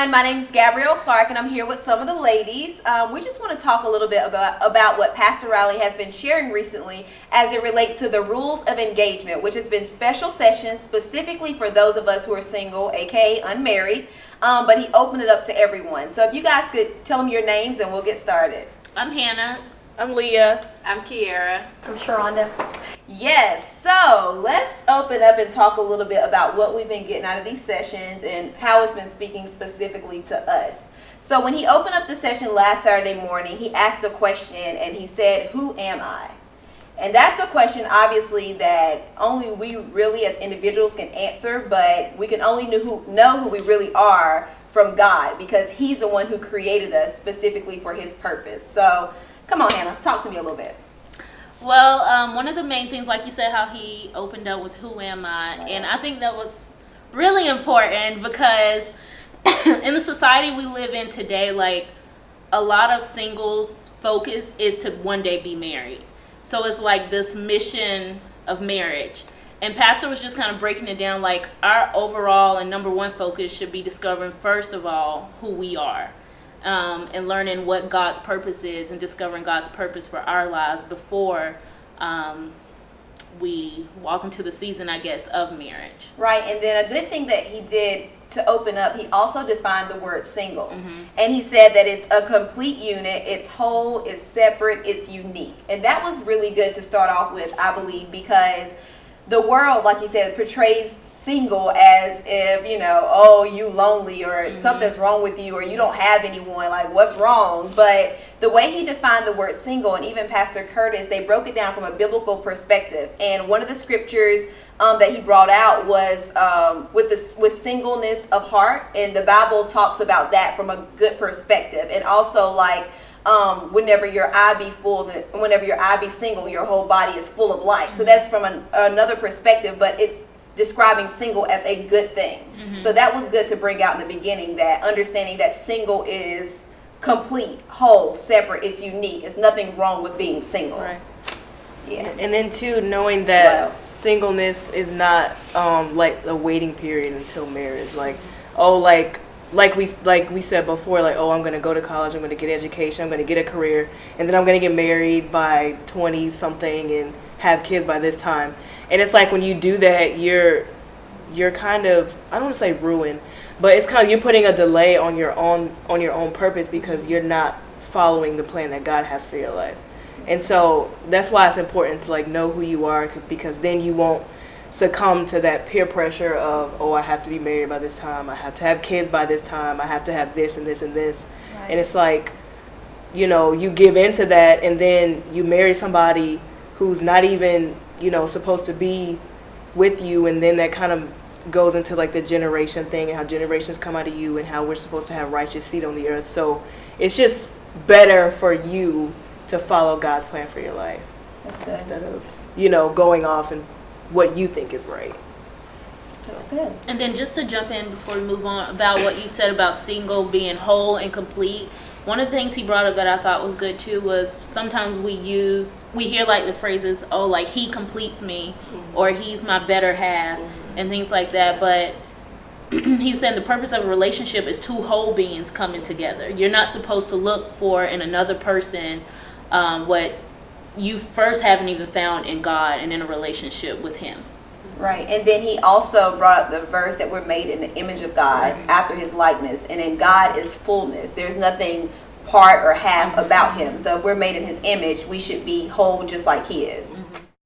everyone. My name is Gabrielle Clark, and I'm here with some of the ladies. We just want to talk a little bit about what Pastor Riley has been sharing recently as it relates to the rules of engagement, which has been special sessions specifically for those of us who are single, aka unmarried, but he opened it up to everyone. So if you guys could tell them your names and we'll get started. I'm Hannah. I'm Leah. I'm Kiara. I'm Sharonda. Yes, so let's open up and talk a little bit about what we've been getting out of these sessions and how it's been speaking specifically to us. So when he opened up the session last Saturday morning, he asked a question and he said, "Who am I?" And that's a question obviously that only we really as individuals can answer, but we can only know who we really are from God because he's the one who created us specifically for his purpose. So come on, Hannah, talk to me a little bit. Well, one of the main things, like you said, how he opened up with "Who am I?" And I think that was really important because in the society we live in today, like a lot of singles' focus is to one day be married. So it's like this mission of marriage. And Pastor was just kind of breaking it down, like our overall and number one focus should be discovering first of all who we are. And learning what God's purpose is and discovering God's purpose for our lives before we walk into the season, I guess, of marriage. Right, and then a good thing that he did to open up, he also defined the word single. Mm-hmm. And he said that it's a complete unit, it's whole, it's separate, it's unique. And that was really good to start off with, I believe, because the world, like you said, portrays single as if, oh, you lonely or something's wrong with you or you don't have anyone, like what's wrong? But the way he defined the word single, and even Pastor Curtis, they broke it down from a biblical perspective. And one of the scriptures that he brought out was with singleness of heart, and the Bible talks about that from a good perspective. And also like whenever your eye be single, your whole body is full of light. So that's from another perspective, but it's describing single as a good thing. Mm-hmm. So that was good to bring out in the beginning, that understanding that single is complete, whole, separate, it's unique. There's nothing wrong with being single. Right. Yeah. And then too, knowing that singleness is not like a waiting period until marriage. Like, like we said before, like, oh, I'm gonna go to college, I'm gonna get education, I'm gonna get a career, and then I'm gonna get married by 20 something and have kids by this time. And it's like when you do that, you're kind of, I don't want to say ruined, but it's kind of, you're putting a delay on your own purpose because you're not following the plan that God has for your life. And so that's why it's important to like know who you are, because then you won't succumb to that peer pressure of, oh, I have to be married by this time, I have to have kids by this time, I have to have this and this and this. Right. And it's like, you give into that and then you marry somebody who's not even supposed to be with you, and then that kind of goes into like the generation thing and how generations come out of you and how we're supposed to have righteous seed on the earth. So it's just better for you to follow God's plan for your life. That's good. Instead of going off and what you think is right. That's good. And then just to jump in before we move on about what you said about single being whole and complete, one of the things he brought up that I thought was good too was sometimes we hear like the phrases, oh, like he completes me, or he's my better half, and things like that. But he said the purpose of a relationship is two whole beings coming together. You're not supposed to look for in another person what you first haven't even found in God and in a relationship with him. Right, and then he also brought up the verse that we're made in the image of God, after his likeness, and in God is fullness. There's nothing part or half about him. So if we're made in his image, we should be whole just like he is.